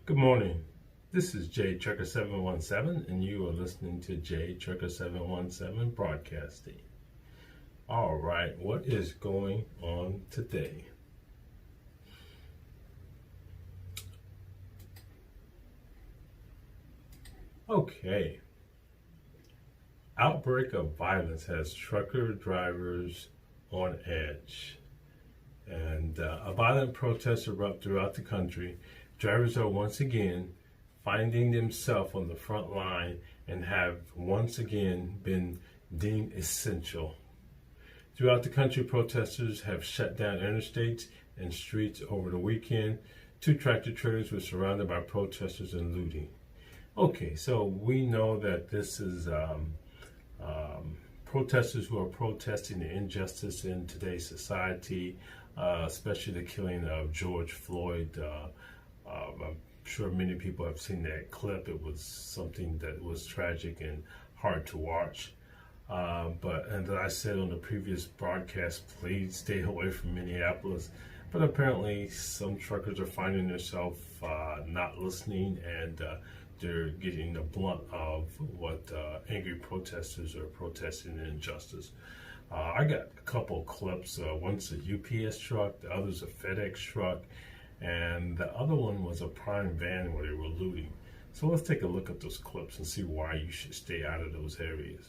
Good morning. This is Jay Trucker 717, and you are listening to Jay Trucker 717 Broadcasting. All right, what is going on today? Okay. Outbreak of violence has trucker drivers on edge. And a violent protest erupted throughout the country. Drivers are once again finding themselves on the front line and have once again been deemed essential. Throughout the country, protesters have shut down interstates and streets over the weekend. 2 tractor trailers were surrounded by protesters and looting. Okay, so we know that this is protesters who are protesting the injustice in today's society, especially the killing of George Floyd. I'm sure many people have seen that clip. It was something that was tragic and hard to watch. But as I said on the previous broadcast, please stay away from Minneapolis. But apparently some truckers are finding themselves not listening, and they're getting the blunt of what angry protesters are protesting the injustice. I got a couple of clips. One's a UPS truck, the other's a FedEx truck, and the other one was a Prime van where they were looting. So let's take a look at those clips and see why you should stay out of those areas.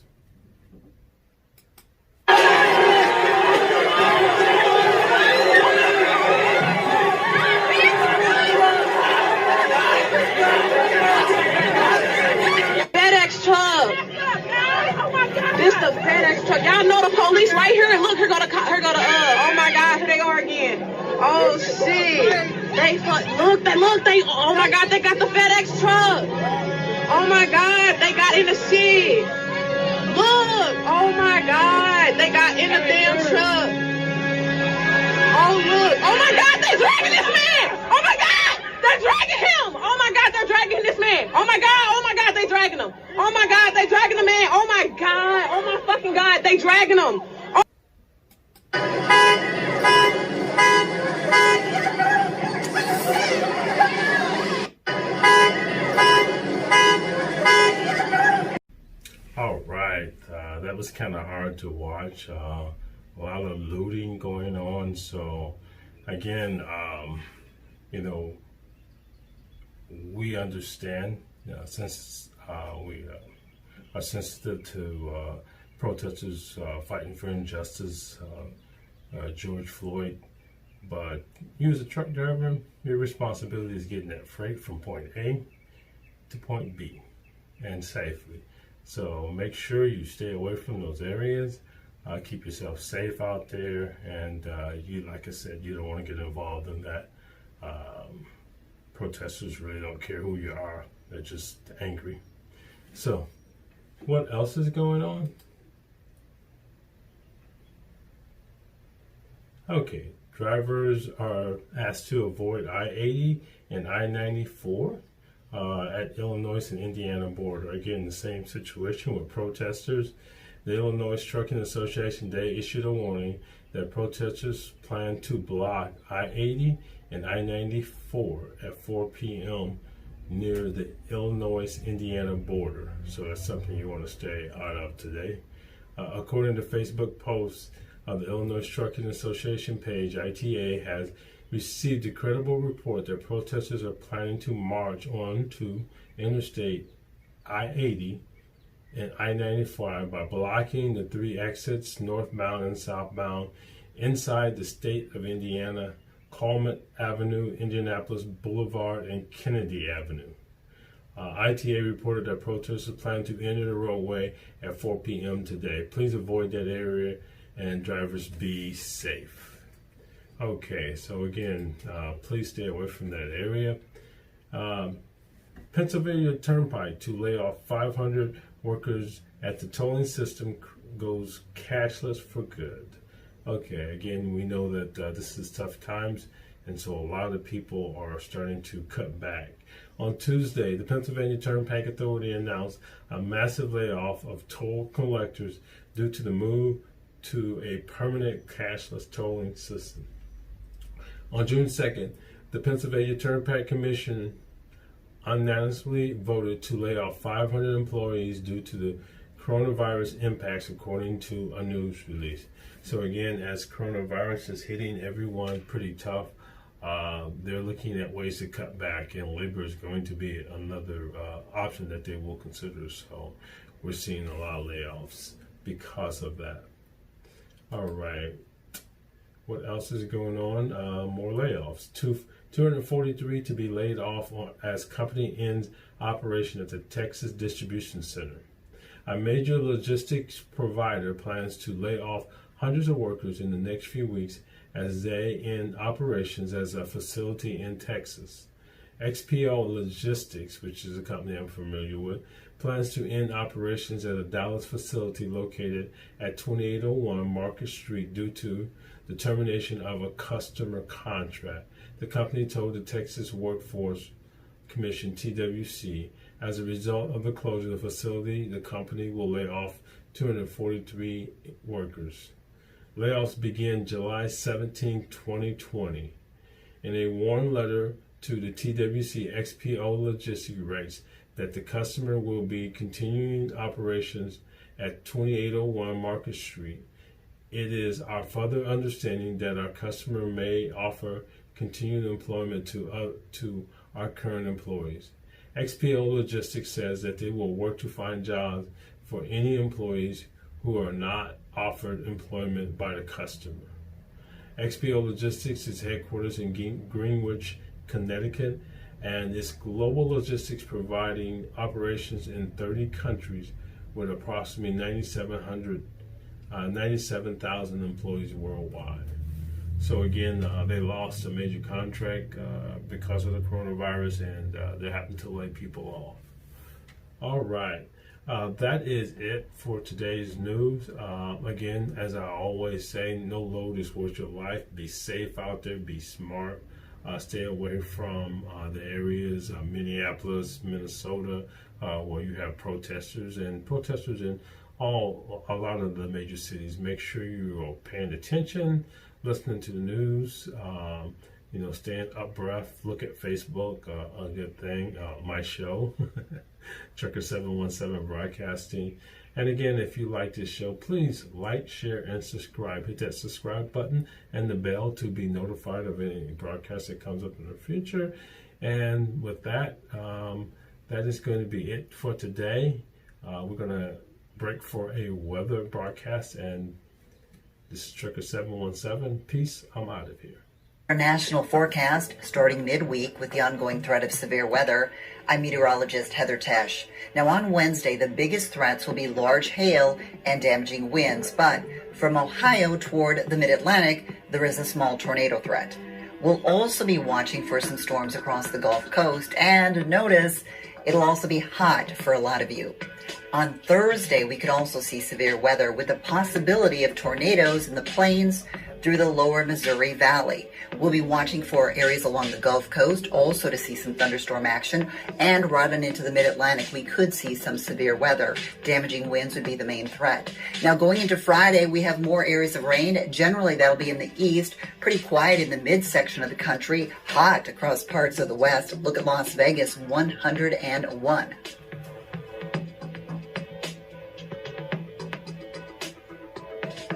This the FedEx truck. Y'all know the police right here. Look, here go the, oh my God, here they are again. Oh shit. Oh my God, they got the FedEx truck. Oh my God, they got in the shit. Look, oh my God, they got in the damn truck. Oh look, oh my God, they dragging this man. Oh my God, they're dragging him. Oh my God, they're dragging this man. Oh my God, they dragging him. Oh my God, they dragging the man. Oh my God, oh my fucking God, they dragging him. Oh. All right, that was kind of hard to watch. A lot of looting going on. So again, we understand, since we are sensitive to protesters fighting for injustice, George Floyd. But you as a truck driver, your responsibility is getting that freight from point A to point B and safely. So make sure you stay away from those areas. Keep yourself safe out there, and you, like I said, you don't want to get involved in that. Protesters really don't care who you are. They're just angry. So what else is going on? Okay, drivers are asked to avoid I-80 and I-94 at Illinois and Indiana border. Again, the same situation with protesters. The Illinois Trucking Association, they issued a warning that protesters plan to block I-80 and I-94 at 4 p.m. near the Illinois-Indiana border. So that's something you want to stay out of today. According to Facebook posts, the Illinois Trucking Association page, ITA, has received a credible report that protesters are planning to march on to Interstate I-80 and I-95 by blocking the 3 exits, northbound and southbound, inside the state of Indiana, Calumet Avenue, Indianapolis Boulevard, and Kennedy Avenue. ITA reported that protesters plan to enter the roadway at 4 p.m. today. Please avoid that area and drivers be safe. Okay, so again, please stay away from that area. Pennsylvania Turnpike to lay off 500 workers at the tolling system goes cashless for good. Okay, again, we know that this is tough times, and so a lot of people are starting to cut back. On Tuesday, the Pennsylvania Turnpike Authority announced a massive layoff of toll collectors due to the move to a permanent cashless tolling system. On June 2nd, the Pennsylvania Turnpike Commission unanimously voted to lay off 500 employees due to the coronavirus impacts, according to a news release. So again, as coronavirus is hitting everyone pretty tough, they're looking at ways to cut back, and labor is going to be another option that they will consider. So we're seeing a lot of layoffs because of that. All right. What else is going on? More layoffs. 243 to be laid off as company ends operation at the Texas Distribution Center. A major logistics provider plans to lay off hundreds of workers in the next few weeks as they end operations as a facility in Texas. XPO Logistics, which is a company I'm familiar with, plans to end operations at a Dallas facility located at 2801 Market Street due to the termination of a customer contract. The company told the Texas Workforce Commission, TWC, as a result of the closure of the facility, the company will lay off 243 workers. Layoffs begin July 17, 2020. In a warn letter to the TWC, XPO Logistics writes that the customer will be continuing operations at 2801 Market Street. It is our further understanding that our customer may offer continued employment to our current employees. XPO Logistics says that they will work to find jobs for any employees who are not offered employment by the customer. XPO Logistics is headquarters in Greenwich, Connecticut, and its global logistics providing operations in 30 countries with approximately 97,000 employees worldwide. So again, they lost a major contract because of the coronavirus, and they happened to lay people off. All right. That is it for today's news. Again, as I always say, no load is worth your life. Be safe out there. Be smart. Stay away from the areas of Minneapolis, Minnesota, where you have protesters in a lot of the major cities. Make sure you are paying attention, listening to the news, staying up breath. Look at Facebook, a good thing. My show, Trucker 717 Broadcasting. And again, if you like this show, please like, share, and subscribe. Hit that subscribe button and the bell to be notified of any broadcast that comes up in the future. And with that, that is going to be it for today. We're going to break for a weather broadcast, and this is Trucker 717. Peace. I'm out of here. Our national forecast starting midweek with the ongoing threat of severe weather. I'm meteorologist Heather Tesh. Now on Wednesday, the biggest threats will be large hail and damaging winds, but from Ohio toward the mid-Atlantic, there is a small tornado threat. We'll also be watching for some storms across the Gulf Coast, and notice it'll also be hot for a lot of you. On Thursday, we could also see severe weather with the possibility of tornadoes in the plains through the lower Missouri Valley. We'll be watching for areas along the Gulf Coast also to see some thunderstorm action, and right on into the mid-Atlantic, we could see some severe weather. Damaging winds would be the main threat. Now going into Friday, we have more areas of rain. Generally, that'll be in the east, pretty quiet in the midsection of the country, hot across parts of the west. Look at Las Vegas, 101.